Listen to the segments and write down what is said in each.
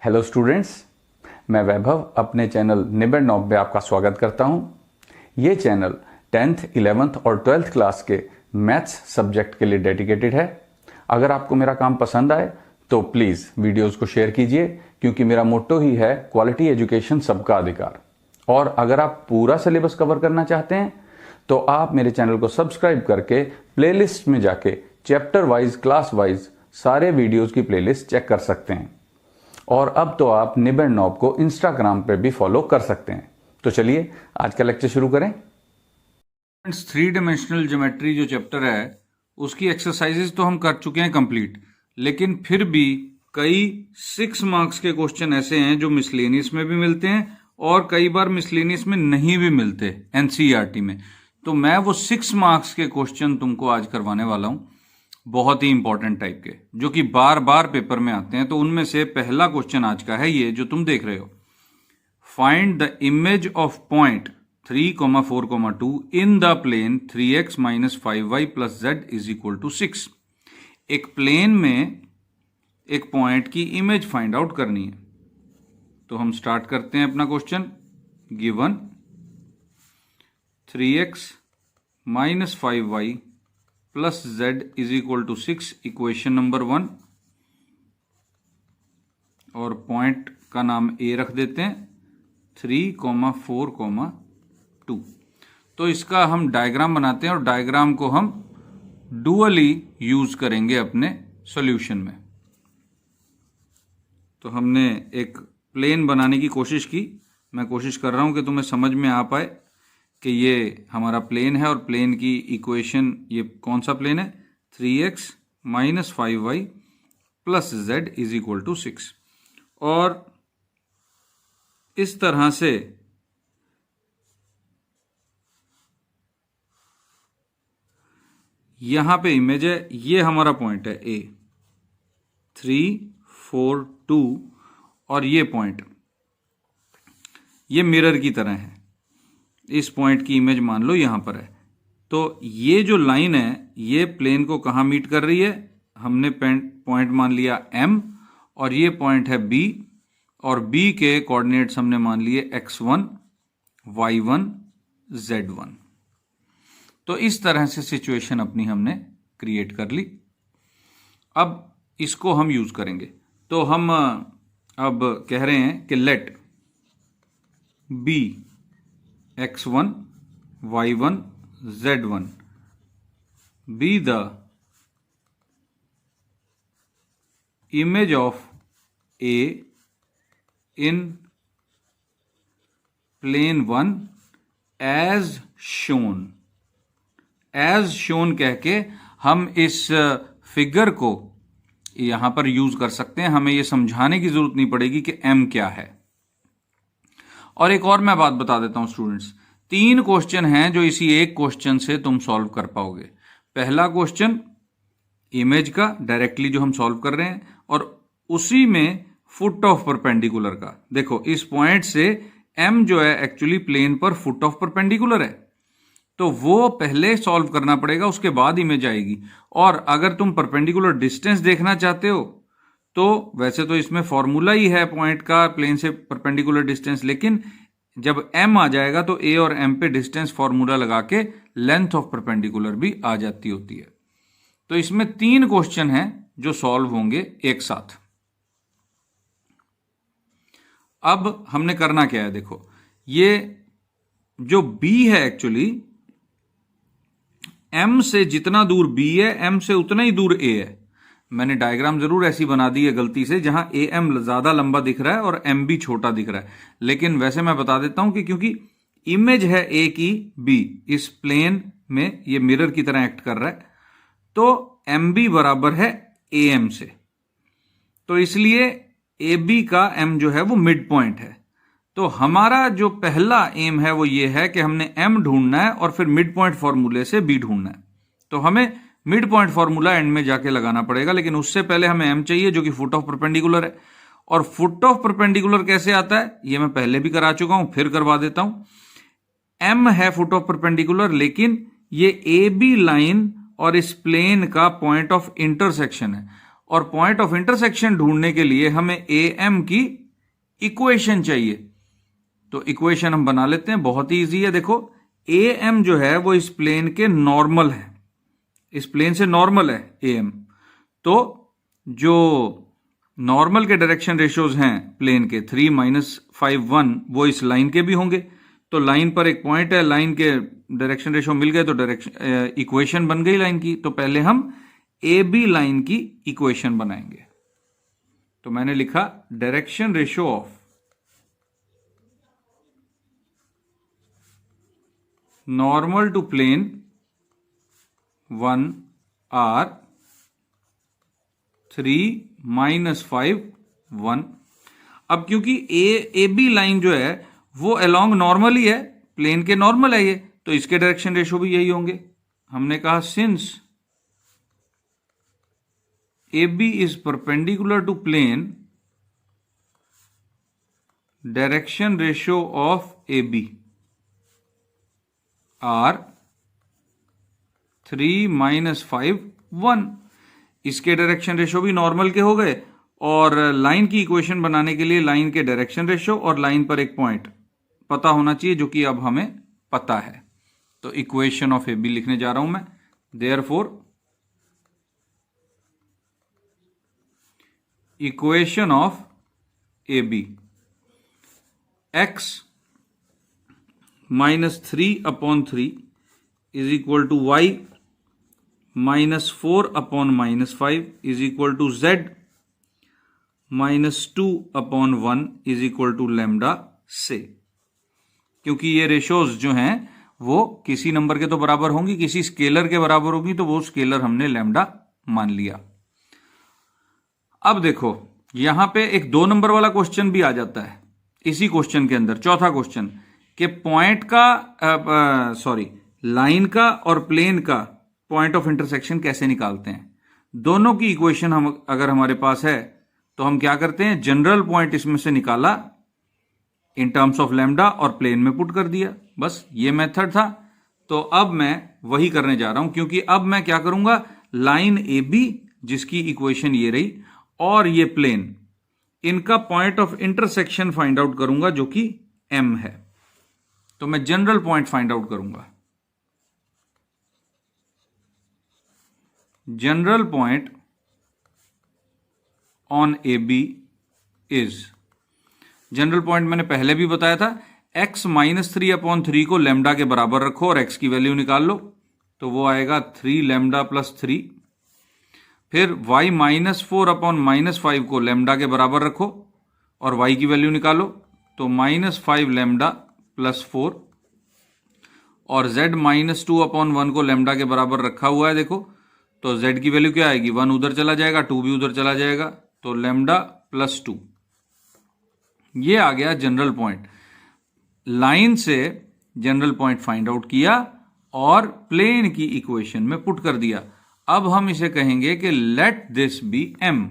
Hello students, मैं वैभव अपने channel निबेड़ knob में आपका स्वागत करता हूं। ये चैनल 10th, 11th और 12th क्लास के मैथ्स सब्जेक्ट के लिए डेडिकेटेड है। अगर आपको मेरा काम पसंद आए तो प्लीज़ वीडियोस को शेयर कीजिए, क्योंकि मेरा मोट्टो ही है क्वालिटी एजुकेशन सबका अधिकार। और अगर आप पूरा सिलेबस कवर करना चाहते हैं तो आप मेरे चैनल को सब्सक्राइब करके प्लेलिस्ट में जाके चैप्टर वाइज, क्लास वाइज सारे वीडियोस की प्लेलिस्ट चेक कर सकते हैं। और अब तो आप निबेड़ नॉब को इंस्टाग्राम पे भी फॉलो कर सकते हैं। तो चलिए आज का लेक्चर शुरू करें। थ्री डिमेंशनल ज्योमेट्री जो चैप्टर है उसकी एक्सरसाइजेस तो हम कर चुके हैं कंप्लीट, लेकिन फिर भी कई 6 मार्क्स के क्वेश्चन ऐसे हैं जो मिसलेनियस में भी मिलते हैं और कई बार मिसलेनियस में नहीं भी मिलते एनसीईआरटी में। तो मैं वो 6 मार्क्स के क्वेश्चन तुमको आज करवाने वाला हूं, बहुत ही इंपॉर्टेंट टाइप के, जो कि बार बार पेपर में आते हैं। तो उनमें से पहला क्वेश्चन आज का है ये जो तुम देख रहे हो। Find the image of point 3,4,2 in the plane 3x - 5y + z = 6। एक प्लेन में एक पॉइंट की इमेज फाइंड आउट करनी है। तो हम स्टार्ट करते हैं अपना question. Given 3x - 5y + z = 6, equation number 1, और पॉइंट का नाम ए रख देते हैं 3,4,2। तो इसका हम डायग्राम बनाते हैं और डायग्राम को हम डुअली यूज करेंगे अपने सॉल्यूशन में। तो हमने एक प्लेन बनाने की कोशिश की। मैं कोशिश कर रहा हूं कि तुम्हें समझ में आ पाए कि ये हमारा प्लेन है और प्लेन की इक्वेशन, ये कौन सा प्लेन है, 3x - 5y + z = 6। और इस तरह से यहां पे इमेज है, ये हमारा पॉइंट है ए 3, 4, 2, और ये पॉइंट ये मिरर की तरह है। इस पॉइंट की इमेज मान लो यहां पर है। तो ये जो लाइन है ये प्लेन को कहां मीट कर रही है, हमने पॉइंट मान लिया M, और ये पॉइंट है B, और B के कोऑर्डिनेट्स हमने मान लिए x1, y1, z1। तो इस तरह से सिचुएशन अपनी हमने क्रिएट कर ली। अब इसको हम यूज करेंगे। तो हम अब कह रहे हैं कि late B x1, y1, z1 be the image of A in plane 1 as shown। as shown कह के हम इस फिगर को यहां पर यूज कर सकते हैं। हमें यह समझाने की जरूरत नहीं पड़ेगी कि M क्या है। और एक और मैं बात बता देता हूं स्टूडेंट्स, 3 क्वेश्चन हैं जो इसी एक क्वेश्चन से तुम सॉल्व कर पाओगे। पहला क्वेश्चन इमेज का डायरेक्टली जो हम सॉल्व कर रहे हैं, और उसी में फुट ऑफ परपेंडिकुलर का। देखो इस पॉइंट से M जो है एक्चुअली प्लेन पर फुट ऑफ परपेंडिकुलर है, तो वो पहले सॉल्व करना पड़ेगा, उसके बाद इमेज आएगी। और अगर तुम परपेंडिकुलर डिस्टेंस देखना चाहते हो तो वैसे तो इसमें फॉर्मूला ही है पॉइंट का प्लेन से परपेंडिकुलर डिस्टेंस, लेकिन जब M आ जाएगा तो A और M पे डिस्टेंस फॉर्मूला लगा के लेंथ ऑफ परपेंडिकुलर भी आ जाती होती है। तो इसमें 3 क्वेश्चन हैं जो सॉल्व होंगे एक साथ। अब हमने करना क्या है, देखो ये जो B है एक्चुअली M से जितना दूर B है M से उतना ही दूर A है। मैंने डायग्राम जरूर ऐसी बना दी है गलती से, जहां AM ज्यादा लंबा दिख रहा है और MB छोटा दिख रहा है, लेकिन वैसे मैं बता देता हूं कि क्योंकि इमेज है A की B इस प्लेन में, ये मिरर की तरह एक्ट कर रहा है, तो MB बराबर है AM से। तो इसलिए AB का M जो है वो मिड पॉइंट है। तो हमारा जो पहला एम है वो ये है कि हमने M ढूंढना है और फिर मिड पॉइंट फॉर्मूले से B ढूंढना है। तो हमें मिड पॉइंट फॉर्मूला एंड में जाके लगाना पड़ेगा, लेकिन उससे पहले हमें M चाहिए जो कि फुट ऑफ परपेंडिकुलर है। और फुट ऑफ परपेंडिकुलर कैसे आता है ये मैं पहले भी करा चुका हूं, फिर करवा देता हूं। M है फुट ऑफ परपेंडिकुलर, लेकिन ये AB लाइन और इस प्लेन का पॉइंट ऑफ इंटरसेक्शन है, और पॉइंट ऑफ इंटरसेक्शन ढूंढने के लिए हमें ए एम की इक्वेशन चाहिए। तो इक्वेशन हम बना लेते हैं, बहुत ही ईजी है। देखो ए एम जो है वो इस प्लेन के नॉर्मल है, इस प्लेन से नॉर्मल है ए एम। तो जो नॉर्मल के डायरेक्शन रेशियोज हैं प्लेन के 3 - 5 1 वो इस लाइन के भी होंगे। तो लाइन पर एक पॉइंट है, लाइन के डायरेक्शन रेशियो मिल गए तो डायरेक्शन इक्वेशन बन गई लाइन की। तो पहले हम ए बी लाइन की इक्वेशन बनाएंगे। तो मैंने लिखा direction ratio of normal to plane 1 R 3 - 5 1। अब क्योंकि ए बी लाइन जो है वो अलोंग नॉर्मल ही है, प्लेन के नॉर्मल है ये, तो इसके डायरेक्शन रेशियो भी यही होंगे। हमने कहा since A B is perpendicular to plane, direction ratio of A B are 3 - 5 1। इसके डायरेक्शन रेशियो भी नॉर्मल के हो गए, और लाइन की इक्वेशन बनाने के लिए लाइन के डायरेक्शन रेशियो और लाइन पर एक पॉइंट पता होना चाहिए, जो कि अब हमें पता है। तो इक्वेशन ऑफ ए बी लिखने जा रहा हूं मैं। Therefore equation of A B x -3/3 is equal to y -4/-5 is equal to z -2/1 is equal to lambda से। क्योंकि ये रेशियोज जो हैं वो किसी नंबर के तो बराबर होंगी, किसी स्केलर के बराबर होगी, तो वो स्केलर हमने लैम्डा मान लिया। अब देखो यहां पे एक 2 नंबर वाला क्वेश्चन भी आ जाता है इसी क्वेश्चन के अंदर, चौथा क्वेश्चन, कि पॉइंट का लाइन का और प्लेन का पॉइंट ऑफ इंटरसेक्शन कैसे निकालते हैं। दोनों की इक्वेशन हम अगर हमारे पास है तो हम क्या करते हैं, जनरल पॉइंट इसमें से निकाला इन टर्म्स ऑफ लैम्डा और प्लेन में पुट कर दिया, बस ये मेथड था। तो अब मैं वही करने जा रहा हूं, क्योंकि अब मैं क्या करूंगा, लाइन ए बी जिसकी इक्वेशन ये रही और ये प्लेन, इनका point of intersection find out करूंगा जो कि एम है। तो मैं जनरल पॉइंट फाइंड आउट करूंगा। General point on A B is, general point मैंने पहले भी बताया था, x -3/3 को लैम्डा के बराबर रखो और x की वैल्यू निकाल लो, तो वो आएगा 3 लैम्डा + 3। फिर y -4/-5 को लैम्डा के बराबर रखो और y की वैल्यू निकालो, तो -5 लैम्डा + 4। और z -2/1 को लैम्डा के बराबर रखा हुआ है, देखो, तो z की वैल्यू क्या आएगी, 1 उधर चला जाएगा, 2 भी उधर चला जाएगा, तो लैम्डा + 2। ये आ गया जनरल पॉइंट। लाइन से जनरल पॉइंट फाइंड आउट किया और प्लेन की इक्वेशन में पुट कर दिया। अब हम इसे कहेंगे कि let this be m,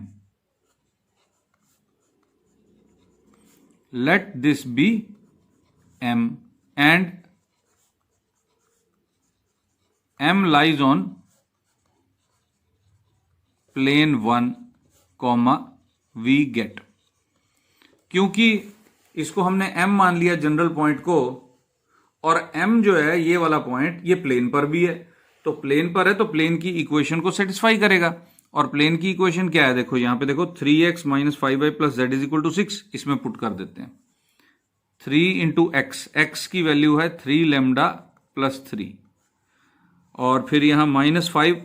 let this be m and m lies on plane 1, we get। क्योंकि इसको हमने m मान लिया जनरल पॉइंट को, और m जो है ये वाला पॉइंट ये प्लेन पर भी है, तो प्लेन पर है तो प्लेन की इक्वेशन को सेटिस्फाई करेगा। और प्लेन की इक्वेशन क्या है, देखो यहां पे देखो, 3x - 5y + z = 6, इसमें पुट कर देते हैं। 3 × x, x की वैल्यू है 3 लैम्डा + 3, और फिर यहां -5,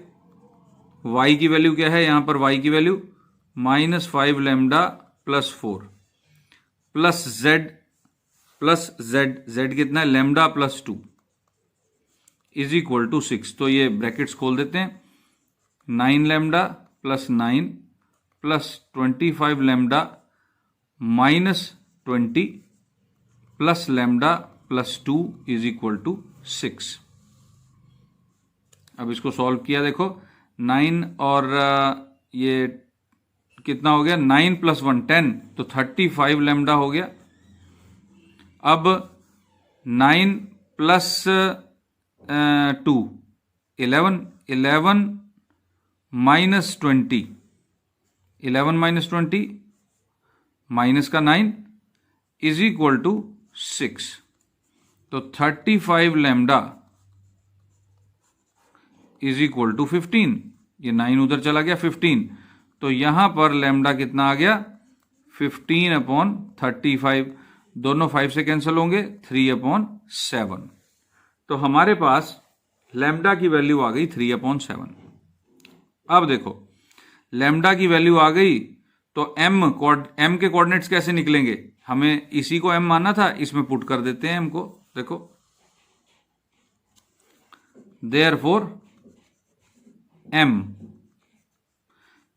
y की वैल्यू क्या है, यहां पर y की वैल्यू -5 लैम्डा + 4 प्लस z कितना है, लैम्डा + 2 इज इक्वल टू 6। तो ये ब्रैकेट्स खोल देते हैं, 9 lambda + 9 + 25 lambda -20 plus lambda + 2 is equal to 6। अब इसको सॉल्व किया, देखो 9 और ये कितना हो गया, 9 + 1 10, तो 35 लैम्डा हो गया। अब 9 + 2 11 -20 11 माइनस 20 माइनस का 9 इज इक्वल टू 6। तो 35 लैम्डा इज इक्वल टू 15। ये 9 उधर चला गया 15, तो यहां पर लैम्डा कितना आ गया 15/35। दोनों 5 से कैंसिल होंगे, 3/7। तो हमारे पास लैम्डा की वैल्यू आ गई 3/7। अब देखो लैम्डा की वैल्यू आ गई तो m के कोऑर्डिनेट्स कैसे निकलेंगे, हमें इसी को m माना था, इसमें पुट कर देते हैं m को। देखो देयरफॉर m,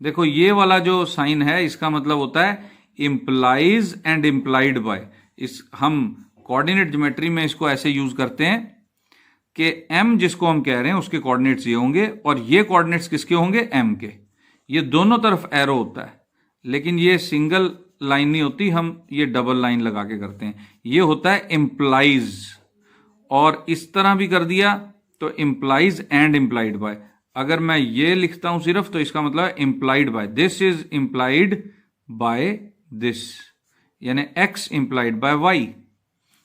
देखो ये वाला जो साइन है इसका मतलब होता है इंप्लाइज एंड इंप्लाइड बाय। इस हम कोऑर्डिनेट ज्योमेट्री में इसको ऐसे यूज करते हैं कि m जिसको हम कह रहे हैं उसके कोऑर्डिनेट्स ये होंगे और ये कोऑर्डिनेट्स किसके होंगे, m के। ये दोनों तरफ एरो होता है, लेकिन ये सिंगल लाइन नहीं होती, हम ये डबल लाइन लगा के करते हैं। ये होता है इंप्लाइज, और इस तरह भी कर दिया तो इंप्लाइज एंड इंप्लाइड बाय। अगर मैं ये लिखता हूं सिर्फ तो इसका मतलब है implied by, this is implied by this, यानी x इंप्लाइड बाय y।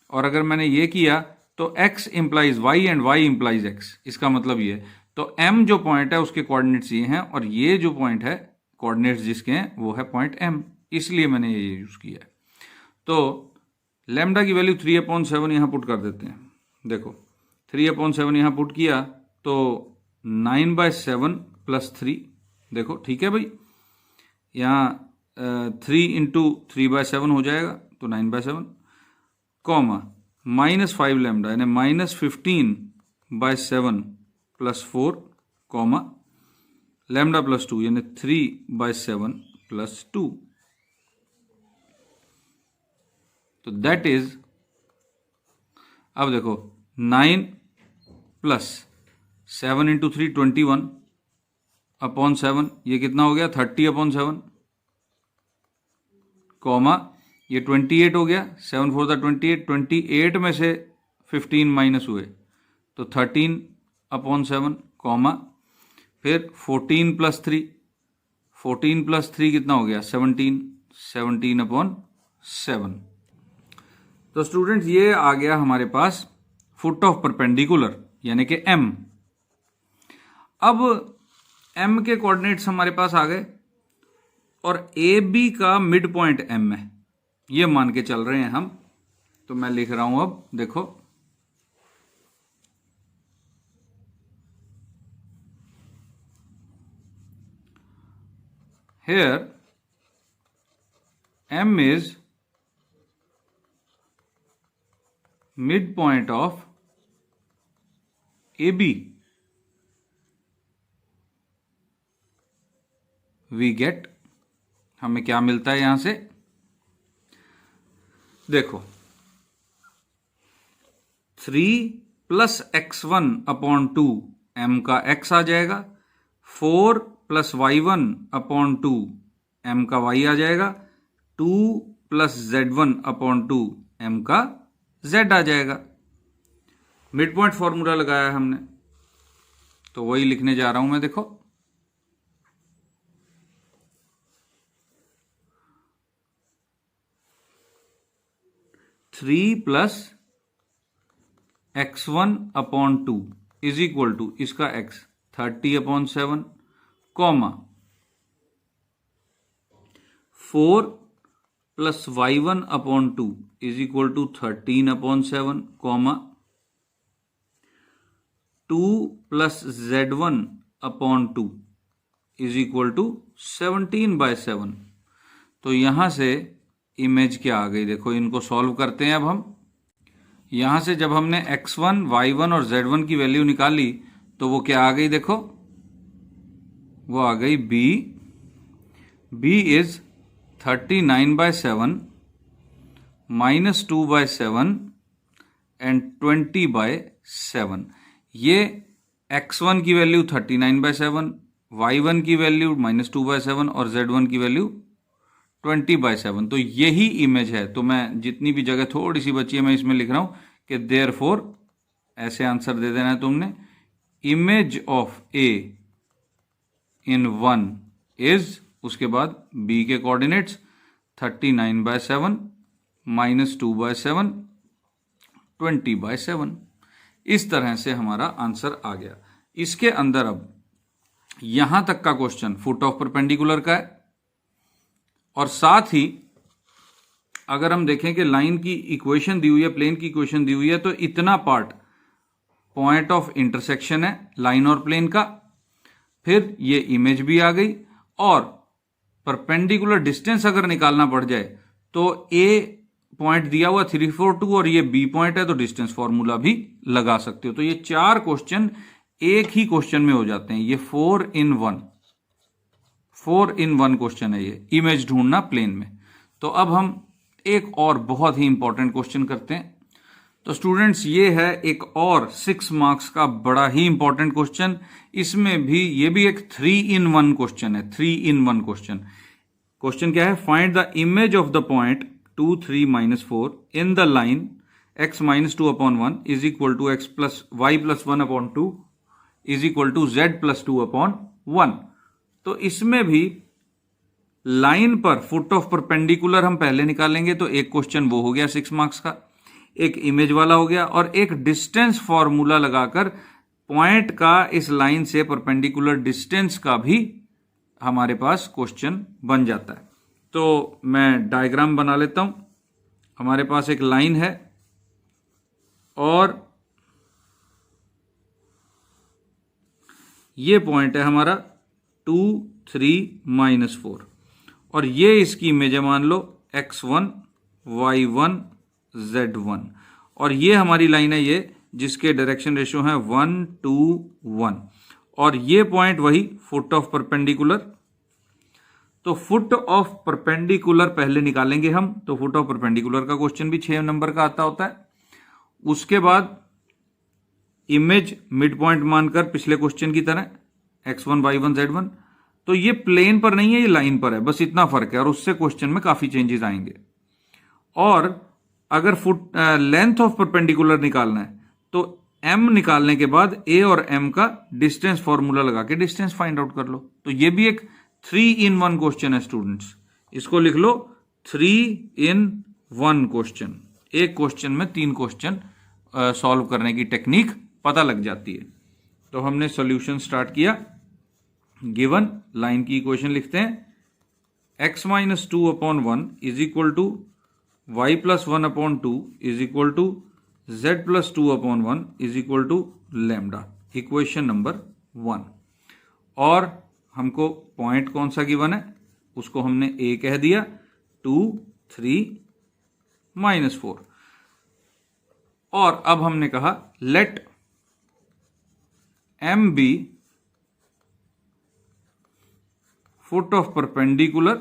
और अगर मैंने ये किया तो x implies y and y implies x, इसका मतलब ये। तो m जो पॉइंट है उसके कोऑर्डिनेट्स ये हैं, और ये जो पॉइंट है कोऑर्डिनेट्स जिसके हैं वो है पॉइंट m, इसलिए मैंने ये यूज किया है। तो लैम्डा की वैल्यू 3/7 यहां पुट कर देते हैं। देखो 3/7 यहां पुट किया तो 9/7 + 3, देखो ठीक है भाई, यहाँ 3 × 3/7 हो जाएगा तो 9/7, कॉमा -5 लैम्डा यानी -15/7 + 4, कॉमा लैम्डा +2 यानी 3/7 + 2। तो दैट इज, अब देखो 9 + 7 × 3 21/7, ये कितना हो गया 30/7, कॉमा ये 28 हो गया, 7 4 28, 28 में से 15 माइनस हुए तो 13/7, कॉमा फिर 14 + 3, 14 + 3 कितना हो गया 17, 17/7। तो स्टूडेंट्स ये आ गया हमारे पास फुट ऑफ परपेंडिकुलर यानी कि m। अब m के कोऑर्डिनेट्स हमारे पास आ गए और AB का मिड पॉइंट m है, ये मान के चल रहे हैं हम। तो मैं लिख रहा हूं, अब देखो here m is midpoint of AB, we get, हमें क्या मिलता है यहां से, देखो 3 + x1/2 m का x आ जाएगा, 4 + y1/2 m का y आ जाएगा, 2 + z1/2 m का z आ जाएगा। मिड पॉइंट फॉर्मूला लगाया है हमने, तो वही लिखने जा रहा हूं मैं। देखो 3 + x1/2 इज इक्वल टू इसका x 30/7, comma 4 + y1/2 is equal to 13/7, comma 2 + z1/2 is equal to 17/7। तो यहां से इमेज क्या आ गई, देखो इनको सॉल्व करते हैं अब हम। यहां से जब हमने x1, y1 और z1 की वैल्यू निकाली तो वो क्या आ गई, देखो वो आ गई b इज 39/7 -2/7 एंड 20/7। ये x1 की वैल्यू 39/7, y1 की वैल्यू -2/7 और z1 की वैल्यू 20/7। तो यही इमेज है। तो मैं जितनी भी जगह थोड़ी सी बची है मैं इसमें लिख रहा हूं कि देयरफॉर, ऐसे आंसर दे देना है तुमने, image of A in 1 is उसके बाद बी के कोऑर्डिनेट्स 39/7 -2/7 20/7। इस तरह से हमारा आंसर आ गया। इसके अंदर अब यहां तक का क्वेश्चन फुट ऑफ परपेंडिकुलर का है, और साथ ही अगर हम देखें कि लाइन की इक्वेशन दी हुई है, प्लेन की इक्वेशन दी हुई है, तो इतना पार्ट पॉइंट ऑफ इंटरसेक्शन है लाइन और प्लेन का। फिर ये इमेज भी आ गई, और परपेंडिकुलर डिस्टेंस अगर निकालना पड़ जाए तो ए पॉइंट दिया हुआ 342 और ये बी पॉइंट है, तो डिस्टेंस फॉर्मूला भी लगा सकते हो। तो ये 4 क्वेश्चन एक ही क्वेश्चन में हो जाते हैं। ये 4 in 1 क्वेश्चन है ये, इमेज ढूंढना प्लेन में। तो अब हम एक और बहुत ही इंपॉर्टेंट क्वेश्चन करते हैं। तो स्टूडेंट्स, ये है एक और 6 मार्क्स का बड़ा ही इंपॉर्टेंट क्वेश्चन। इसमें भी ये भी एक 3 in 1 क्वेश्चन है। 3 in 1 क्वेश्चन क्या है? Find the image of the point 2, 3, -4 in the line x -2/1 is equal to x plus y plus 1/2 is equal to z plus 2/1। तो इसमें भी लाइन पर फुट ऑफ परपेंडिकुलर हम पहले निकालेंगे, तो एक क्वेश्चन वो हो गया 6 मार्क्स का, एक इमेज वाला हो गया, और एक डिस्टेंस फॉर्मूला लगाकर पॉइंट का इस लाइन से परपेंडिकुलर डिस्टेंस का भी हमारे पास क्वेश्चन बन जाता है। तो मैं डायग्राम बना लेता हूं। हमारे पास एक लाइन है और ये पॉइंट है हमारा 2, 3, -4, और ये इसकी इमेज है, मान लो x1, y1, z1, और ये हमारी लाइन है ये, जिसके डायरेक्शन रेशियो है 1, 2, 1, और ये पॉइंट वही फुट ऑफ परपेंडिकुलर। तो फुट ऑफ परपेंडिकुलर पहले निकालेंगे हम। तो फुट ऑफ परपेंडिकुलर का क्वेश्चन भी 6 नंबर का आता होता है। उसके बाद इमेज मिड पॉइंट मानकर पिछले क्वेश्चन की तरह x1, y1, z1। तो ये प्लेन पर नहीं है, ये लाइन पर है, बस इतना फर्क है, और उससे क्वेश्चन में काफी चेंजेस आएंगे। और अगर फुट लेंथ ऑफ परपेंडिकुलर निकालना है तो m निकालने के बाद a और m का डिस्टेंस फॉर्मूला लगा के डिस्टेंस फाइंड आउट कर लो। तो ये भी एक 3 in 1 क्वेश्चन है स्टूडेंट्स। इसको लिख लो 3 in 1 क्वेश्चन। एक क्वेश्चन में 3 क्वेश्चन सॉल्व करने की टेक्निक पता लग जाती है। तो हमने सॉल्यूशन स्टार्ट किया। गिवन लाइन की इक्वेशन लिखते हैं, x -2/1 is equal to y plus 1/2 is equal to z plus 2/1 is equal to lambda. Equation number 1। और हमको पॉइंट कौन सा गिवन है उसको हमने a कह दिया, 2, 3, -4। और अब हमने कहा let m be foot of perpendicular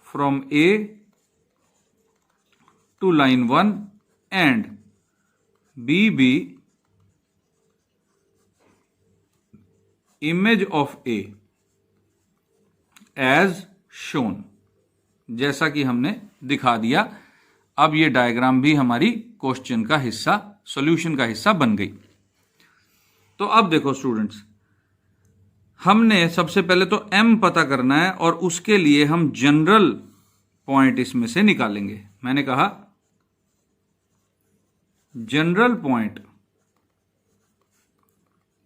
from A to line 1 and B be image of A as shown, जैसा कि हमने दिखा दिया। अब ये डायग्राम भी हमारी क्वेश्चन का हिस्सा, सॉल्यूशन का हिस्सा बन गई। तो अब देखो स्टूडेंट्स, हमने सबसे पहले तो m पता करना है, और उसके लिए हम जनरल पॉइंट इसमें से निकालेंगे। मैंने कहा general point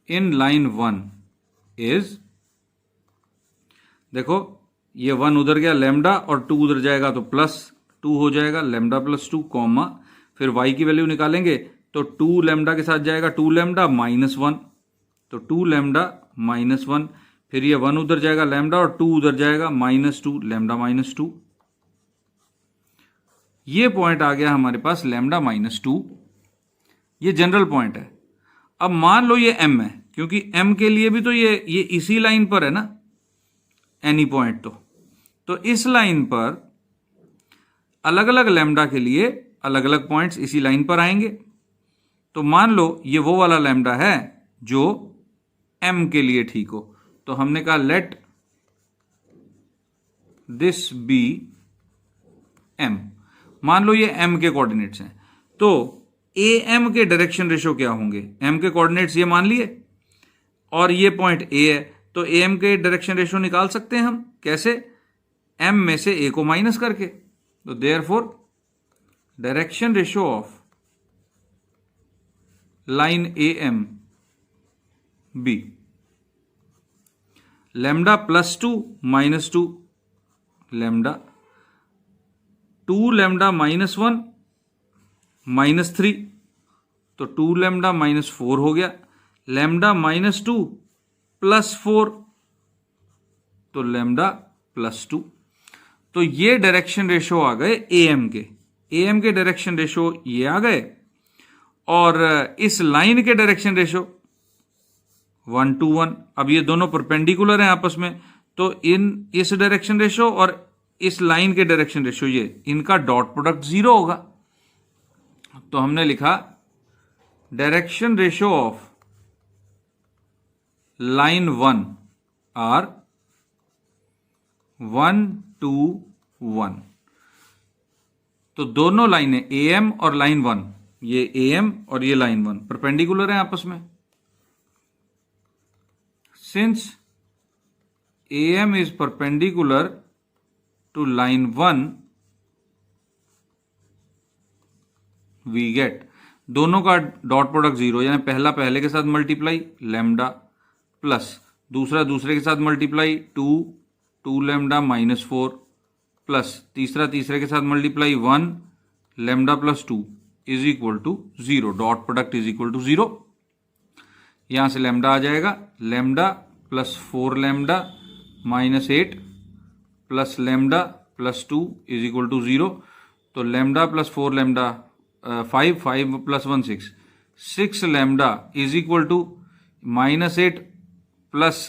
in line 1 is, देखो ये 1 उधर गया लैम्डा, और 2 उधर जाएगा तो +2 हो जाएगा, लैम्डा प्लस 2, कॉमा, फिर y की वैल्यू निकालेंगे तो 2 लैम्डा के साथ जाएगा 2 लैम्डा -1, तो 2 लैम्डा -1, फिर ये 1 उधर जाएगा लैम्डा, और 2 उधर जाएगा -2, लैम्डा -2। ये पॉइंट आ गया हमारे पास लैम्डा -2। ये जनरल पॉइंट है। अब मान लो ये m है, क्योंकि m के लिए भी तो ये इसी लाइन पर है ना, एनी पॉइंट। तो इस लाइन पर अलग अलग लैम्डा के लिए अलग अलग पॉइंट्स इसी लाइन पर आएंगे। तो मान लो ये वो वाला लैम्डा है जो m के लिए ठीक हो। तो हमने कहा लेट दिस बी m। मान लो ये m के कोऑर्डिनेट्स हैं, तो am के डायरेक्शन रेशियो क्या होंगे? m के कोऑर्डिनेट्स ये मान लिए, और ये पॉइंट a है, तो ए एम के डायरेक्शन रेशियो निकाल सकते हैं हम कैसे, एम में से ए को माइनस करके। तो therefore direction ratio of line A M B lambda +2 -2 lambda 2 lambda -1 -3, तो 2 लैम्डा -4 हो गया, लैम्डा -2 +4 तो लैम्डा +2। तो ये डायरेक्शन रेशियो आ गए एएम के डायरेक्शन रेशियो ये आ गए, और इस लाइन के डायरेक्शन रेशियो 1:1। अब ये दोनों परपेंडिकुलर हैं आपस में, तो इस डायरेक्शन रेशियो और इस लाइन के डायरेक्शन रेशियो ये इनका डॉट प्रोडक्ट 0 होगा। तो हमने लिखा direction ratio of line 1 are 1:1। तो दोनों लाइनें एएम और लाइन 1, ये एएम और ये लाइन 1 परपेंडिकुलर हैं आपस में। Since AM is perpendicular to line 1, we get दोनों का डॉट प्रोडक्ट 0, यानी पहला पहले के साथ मल्टीप्लाई लैम्डा प्लस दूसरा दूसरे के साथ मल्टीप्लाई 2 लैम्डा -4 प्लस तीसरा तीसरे के साथ multiply 1 lambda +2 is equal to 0। Dot product is equal to 0। यहां से लैम्डा आ जाएगा, lambda +4 lambda -8 plus lambda +2 is equal to 0। तो lambda +4 lambda 5 + 1 6 lambda is equal to -8 plus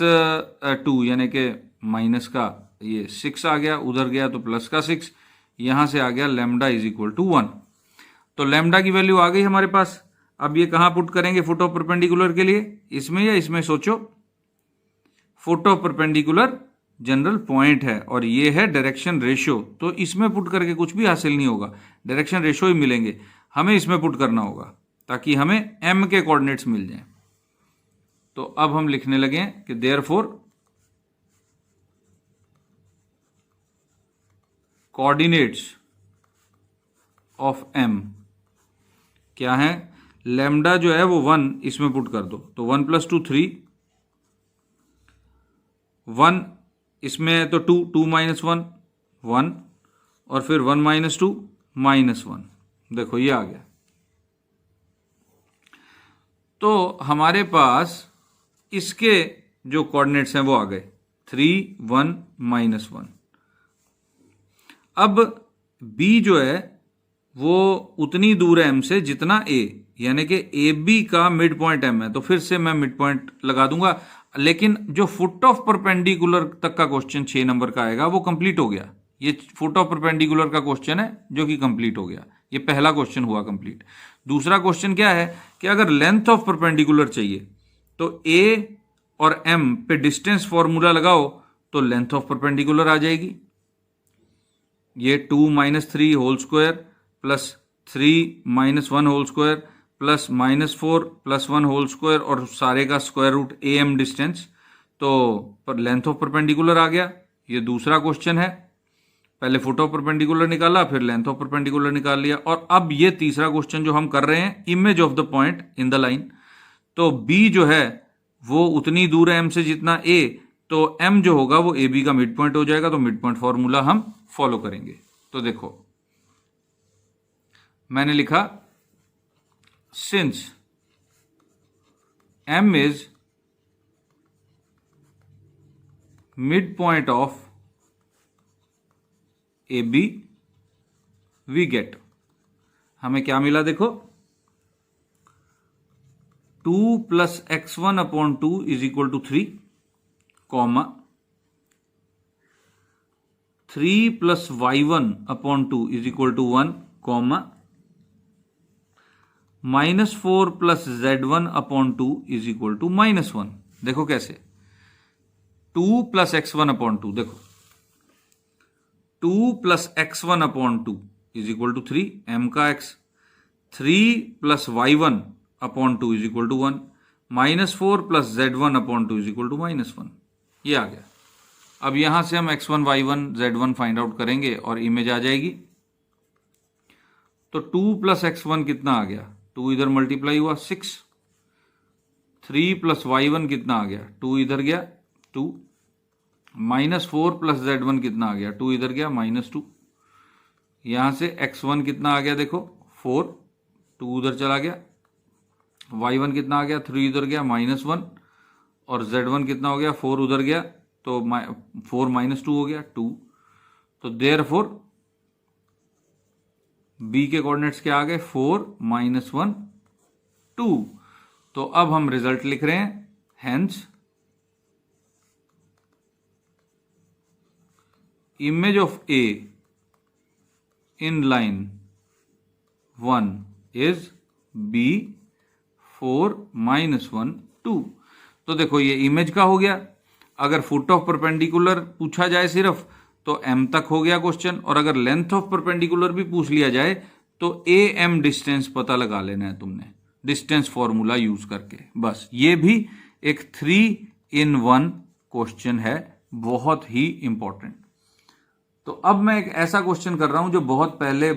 2, यानी कि माइनस का ये 6 आ गया, उधर गया तो प्लस का 6, यहां से आ गया लैम्डा इज इक्वल टू 1। तो लैम्डा की वैल्यू आ गई हमारे पास। अब ये कहां पुट करेंगे फुट ऑफ परपेंडिकुलर के लिए, इसमें या इसमें, सोचो। Foot of perpendicular general point है और ये है डायरेक्शन रेशियो, तो इसमें पुट करके कुछ भी हासिल नहीं होगा, डायरेक्शन रेशियो ही मिलेंगे। हमें इसमें पुट करना होगा ताकि हमें एम के कोऑर्डिनेट्स मिल जाएं। तो अब हम लिखने लगे कि देयरफॉर कोऑर्डिनेट्स ऑफ एम क्या है, लैम्डा जो है वो 1 इसमें पुट कर दो, तो 1 + 2 3, 1 इसमें है तो 2 -1 1, और फिर 1 - 2 -1। देखो ये आ गया। तो हमारे पास इसके जो कोऑर्डिनेट्स हैं वो आ गए 3 1 -1। अब B जो है वो उतनी दूर है M से जितना A, यानी कि AB का मिड पॉइंट M है, तो फिर से मैं मिड पॉइंट लगा दूंगा। लेकिन जो फुट ऑफ परपेंडिकुलर तक का क्वेश्चन 6 नंबर का आएगा वो कंप्लीट हो गया। ये फुट ऑफ परपेंडिकुलर का क्वेश्चन है जो कि कंप्लीट हो गया, ये पहला क्वेश्चन हुआ कंप्लीट। दूसरा क्वेश्चन क्या है कि अगर लेंथ ऑफ परपेंडिकुलर चाहिए तो A और M पे डिस्टेंस फॉर्मूला लगाओ तो लेंथ ऑफ परपेंडिकुलर आ जाएगी। ये 2 - 3 whole square plus 3 - 1 whole square plus -4 + 1 whole square और सारे का स्क्वायर रूट AM डिस्टेंस, तो पर लेंथ ऑफ परपेंडिकुलर आ गया। ये दूसरा क्वेश्चन है, पहले फुट ऑफ परपेंडिकुलर निकाला फिर लेंथ ऑफ परपेंडिकुलर निकाल लिया। और अब ये तीसरा क्वेश्चन जो हम कर रहे हैं, image of the point in the line. तो B जो है वो उतनी दूर है M से जितना A, तो M जो होगा वो AB का मिड पॉइंट हो जाएगा, तो मिड पॉइंट फॉर्मूला हम फॉलो करेंगे। तो देखो मैंने लिखा since M is mid point of AB, we get, हमें क्या मिला देखो, 2 + x1/2 = 3, comma 3 + y1/2 = 1, comma -4 + z1/2 = -1। देखो कैसे, 2 + x1/2, देखो 2 + x1/2 = 3, m का x, 3 + y1/2 = 1, -4 + z1/2 = -1। ये आ गया। अब यहां से हम x1 y1 z1 find out करेंगे और इमेज आ जाएगी। तो 2 प्लस x1 कितना आ गया, 2 इधर मल्टीप्लाई हुआ 6। 3 प्लस y1 कितना आ गया, 2 इधर गया 2। -4 प्लस z1 कितना आ गया, 2 इधर गया -2। यहां से x1 कितना आ गया देखो 4, 2 उधर चला गया। y1 कितना आ गया, 3 इधर गया -1, और z1 कितना हो गया 4 उधर गया, तो 4 -2 हो गया 2। तो देयरफॉर b के कोऑर्डिनेट्स क्या आ गए, 4 -1 2। तो अब हम रिजल्ट लिख रहे हैं, hence image of a in line 1 is b 4 -1 2। तो देखो ये इमेज का हो गया। अगर फुट ऑफ परपेंडिकुलर पूछा जाए सिर्फ तो m तक हो गया क्वेश्चन, और अगर लेंथ ऑफ परपेंडिकुलर भी पूछ लिया जाए तो am डिस्टेंस पता लगा लेना है तुमने, डिस्टेंस फॉर्मूला यूज करके। बस ये भी एक 3-in-1 क्वेश्चन है, बहुत ही इंपॉर्टेंट। तो अब मैं एक ऐसा क्वेश्चन कर रहा हूं जो बहुत पहले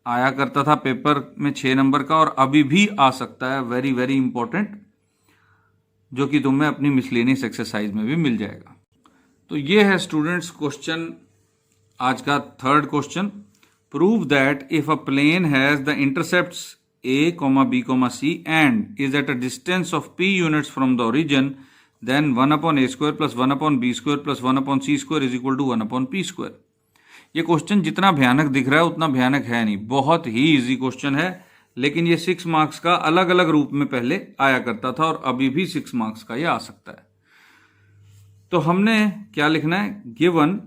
आया करता था पेपर में 6 नंबर का, और अभी भी आ सकता है, वेरी वेरी इंपॉर्टेंट, जो कि तुम्हें अपनी मिसलेनियस एक्सरसाइज में भी मिल जाएगा। तो ये है स्टूडेंट्स क्वेश्चन, आज का third question. Prove that if a plane has the intercepts a, b, c and is at a distance of p units from the origin, then 1 upon a square plus 1 upon b square plus 1 upon c square is equal to 1 upon p square। ये question जितना भयानक दिख रहा है उतना भयानक है नहीं, बहुत ही इजी क्वेश्चन है, लेकिन ये 6 मार्क्स का अलग अलग रूप में पहले आया करता था और अभी भी 6 मार्क्स का ये आ सकता है। तो हमने क्या लिखना है, given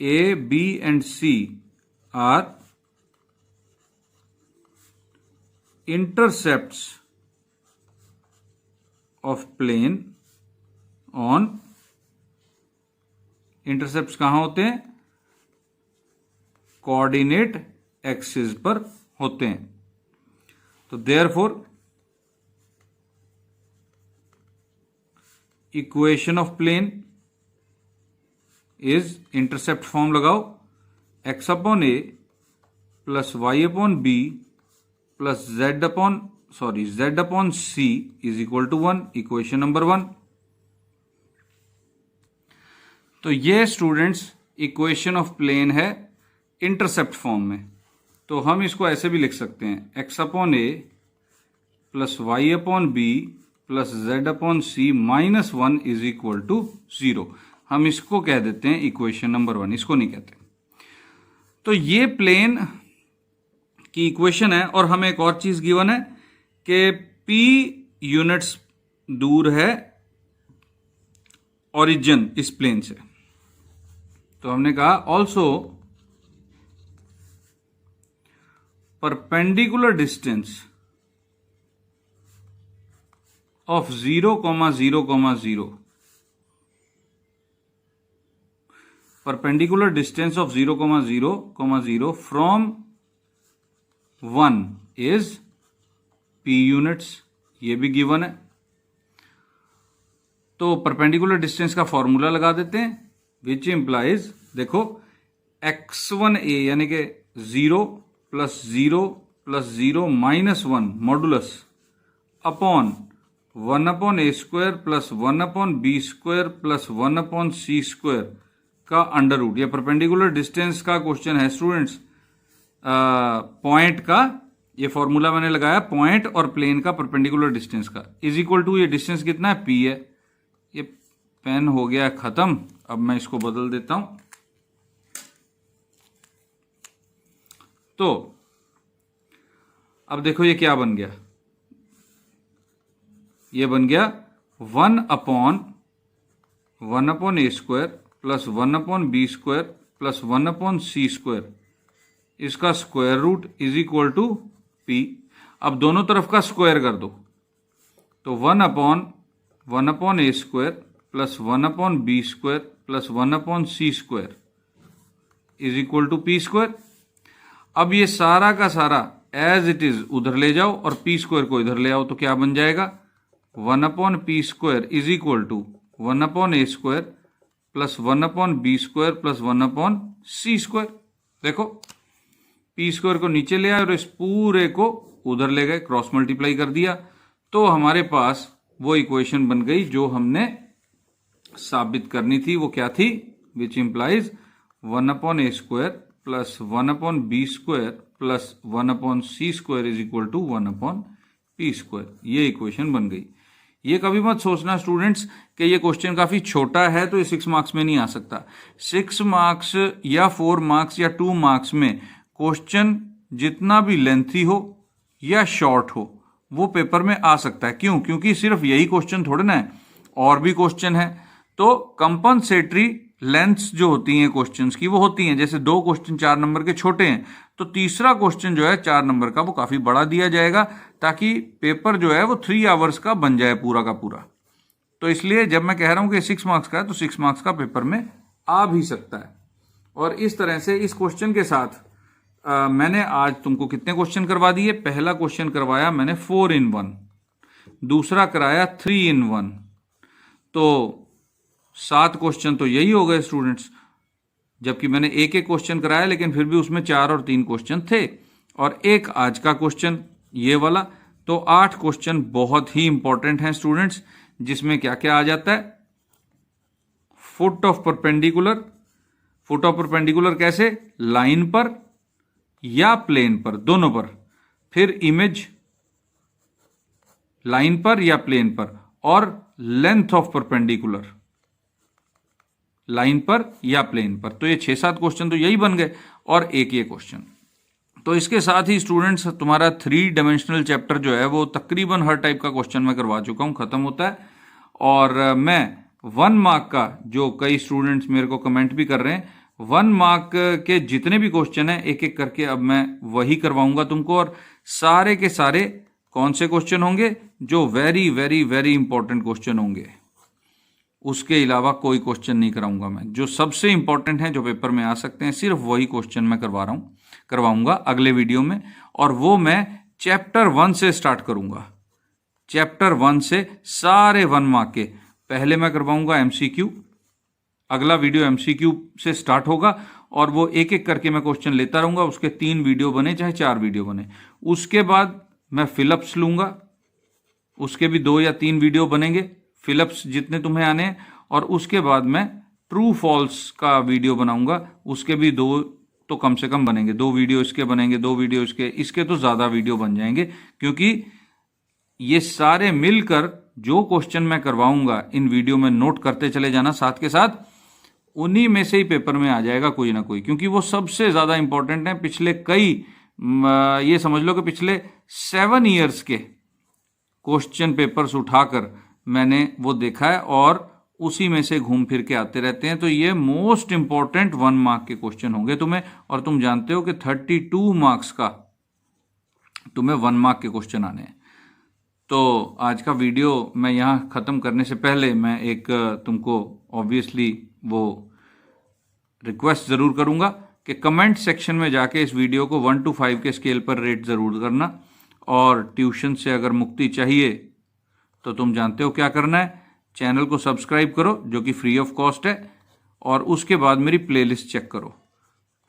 A B and C are intercepts of plane on, intercept कहां होते हैं, कोऑर्डिनेट एक्सिस पर होते हैं। तो therefore equation of plane is, intercept form लगाओ, x upon A plus y upon B plus z upon c is equal to 1, equation number 1। तो ये स्टूडेंट्स इक्वेशन ऑफ प्लेन है इंटरसेप्ट फॉर्म में। तो हम इसको ऐसे भी लिख सकते हैं, x upon A plus y upon B plus z upon C minus 1 is equal to 0। हम इसको कह देते हैं इक्वेशन नंबर 1, इसको नहीं कहते। तो ये प्लेन की इक्वेशन है, और हमें एक और चीज गिवन है कि p यूनिट्स दूर है ओरिजिन इस प्लेन से। तो हमने कहा also perpendicular distance of 0,0,0, perpendicular distance of 0,0,0 from 1 is p units, ये भी गिवन है। तो परपेंडिकुलर डिस्टेंस का फॉर्मूला लगा देते हैं, विच इंप्लाइज, देखो x1a यानी कि 0 plus 0 plus 0 minus 1 modulus upon 1 upon A square plus 1 upon B square plus 1 upon C square का अंडर रूट। ये परपेंडिकुलर डिस्टेंस का क्वेश्चन है स्टूडेंट्स, पॉइंट का ये फॉर्मूला मैंने लगाया, पॉइंट और प्लेन का परपेंडिकुलर डिस्टेंस का, इज इक्वल टू, ये डिस्टेंस कितना है, p है। ये पेन हो गया खत्म, अब मैं इसको बदल देता हूं। तो अब देखो ये क्या बन गया, ये बन गया 1 upon A square plus 1 upon B square plus 1 upon C square, इसका square root is equal to p। अब दोनों तरफ का स्क्वायर कर दो, तो 1 upon A square plus 1 upon B square plus 1 upon C square is equal to p square. अब ये सारा का सारा एज इट इज उधर ले जाओ और p स्क्वायर को इधर ले आओ, तो क्या बन जाएगा, 1 upon P square is equal to 1 upon A square plus 1 upon B square plus 1 upon C square. देखो पी स्क्वायर को नीचे ले आए और इस पूरे को उधर ले गए, क्रॉस मल्टीप्लाई कर दिया, तो हमारे पास वो इक्वेशन बन गई जो हमने साबित करनी थी। वो क्या थी? Which implies 1 upon A square plus 1 upon B square plus 1 upon C square is equal to 1 upon P square. ये इक्वेशन बन गई। ये कभी मत सोचना स्टूडेंट्स कि ये क्वेश्चन काफी छोटा है तो ये 6 मार्क्स में नहीं आ सकता। 6 मार्क्स या 4 मार्क्स या 2 मार्क्स में क्वेश्चन जितना भी लेंथी हो या शॉर्ट हो वो पेपर में आ सकता है। क्यों? क्योंकि सिर्फ यही क्वेश्चन थोड़े ना है, और भी क्वेश्चन है। तो कंपनसेटरी लेंथ्स जो होती हैं क्वेश्चंस की वो होती हैं, जैसे 2 क्वेश्चन 4 नंबर के छोटे हैं तो तीसरा क्वेश्चन जो है 4 नंबर का वो काफी बड़ा दिया जाएगा, ताकि पेपर जो है वो 3 आवर्स का बन जाए पूरा का पूरा। तो इसलिए जब मैं कह रहा हूं कि 6 मार्क्स का है तो 6 मार्क्स का पेपर में आ भी सकता है। और इस तरह से इस क्वेश्चन के साथ मैंने आज तुमको कितने क्वेश्चन करवा दिए? पहला क्वेश्चन करवाया मैंने 4 in 1, दूसरा कराया 3 in 1, तो 7 क्वेश्चन तो यही हो गए स्टूडेंट्स। जबकि मैंने एक एक क्वेश्चन कराया लेकिन फिर भी उसमें 4 और 3 क्वेश्चन थे, और एक आज का क्वेश्चन ये वाला, तो 8 क्वेश्चन बहुत ही इंपॉर्टेंट हैं स्टूडेंट्स, जिसमें क्या क्या आ जाता है? Foot of perpendicular. Foot of perpendicular कैसे? लाइन पर या प्लेन पर, दोनों पर। फिर इमेज लाइन पर या प्लेन पर, और लेंथ ऑफ परपेंडिकुलर लाइन पर या प्लेन पर। तो ये 6-7 क्वेश्चन तो यही बन गए, और एक ये क्वेश्चन। तो इसके साथ ही स्टूडेंट्स तुम्हारा 3 डायमेंशनल चैप्टर जो है वो तकरीबन हर टाइप का क्वेश्चन मैं करवा चुका हूं, खत्म होता है। और मैं 1 मार्क का, जो कई स्टूडेंट्स मेरे को कमेंट भी कर रहे हैं, 1 मार्क के जितने भी क्वेश्चन हैं एक एक करके अब मैं वही करवाऊंगा तुमको। और सारे के सारे कौन से क्वेश्चन होंगे? जो very very very important question होंगे, उसके अलावा कोई क्वेश्चन नहीं कराऊंगा मैं। जो सबसे इंपॉर्टेंट है, जो पेपर में आ सकते हैं, सिर्फ वही क्वेश्चन मैं करवाऊंगा अगले वीडियो में। और वो मैं चैप्टर 1 से स्टार्ट करूंगा। चैप्टर 1 से सारे 1 मार्क के पहले मैं करवाऊंगा एमसीक्यू। अगला वीडियो एमसीक्यू से स्टार्ट होगा, और वो एक एक करके मैं क्वेश्चन लेता रहूंगा। उसके 3 वीडियो बने चाहे 4 वीडियो बने। उसके बाद मैं फिलअप्स लूंगा, उसके भी 2 या 3 वीडियो बनेंगे, फिलअप्स जितने तुम्हें आने हैं। और उसके बाद मैं ट्रू फॉल्स का वीडियो बनाऊंगा, उसके भी 2 तो कम से कम बनेंगे। 2 वीडियो इसके बनेंगे, 2 वीडियो इसके तो ज्यादा वीडियो बन जाएंगे, क्योंकि ये सारे मिलकर जो क्वेश्चन मैं करवाऊंगा इन वीडियो में नोट करते चले जाना साथ के साथ, उन्हीं में से ही पेपर में आ जाएगा कोई ना कोई, क्योंकि वो सबसे ज्यादा इंपॉर्टेंट है। पिछले ये समझ लो कि पिछले 7 ईयर्स के क्वेश्चन पेपर्स उठाकर मैंने वो देखा है, और उसी में से घूम फिर के आते रहते हैं। तो ये मोस्ट इंपॉर्टेंट 1 मार्क के क्वेश्चन होंगे तुम्हें। और तुम जानते हो कि 32 मार्क्स का तुम्हें 1 मार्क के क्वेश्चन आने हैं। तो आज का वीडियो मैं यहां खत्म करने से पहले मैं एक तुमको ऑब्वियसली वो रिक्वेस्ट जरूर करूंगा कि कमेंट सेक्शन में जाके इस वीडियो को 1 to 5 के स्केल पर रेट जरूर करना। और ट्यूशन से अगर मुक्ति चाहिए तो तुम जानते हो क्या करना है, चैनल को सब्सक्राइब करो जो कि फ्री ऑफ कॉस्ट है, और उसके बाद मेरी प्लेलिस्ट चेक करो।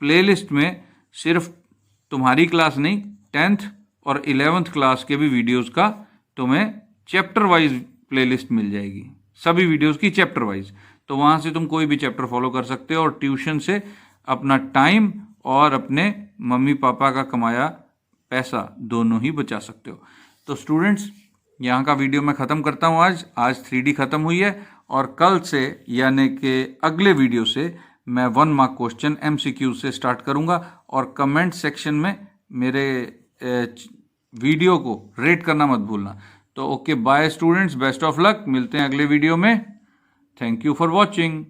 प्लेलिस्ट में सिर्फ तुम्हारी क्लास नहीं, 10th और 11th क्लास के भी वीडियोस का तुम्हें चैप्टर वाइज प्लेलिस्ट मिल जाएगी, सभी वीडियोस की चैप्टर वाइज। तो वहां से तुम कोई भी चैप्टर फॉलो कर सकते हो, और ट्यूशन से अपना टाइम और अपने मम्मी पापा का कमाया पैसा दोनों ही बचा सकते हो। तो स्टूडेंट्स, यहाँ का वीडियो मैं ख़त्म करता हूँ। आज 3D ख़त्म हुई है, और कल से यानी कि अगले वीडियो से मैं 1 मार्क क्वेश्चन MCQ से स्टार्ट करूँगा। और कमेंट सेक्शन में मेरे वीडियो को रेट करना मत भूलना। तो okay, bye students, best of luck, मिलते हैं अगले वीडियो में। Thank you for watching.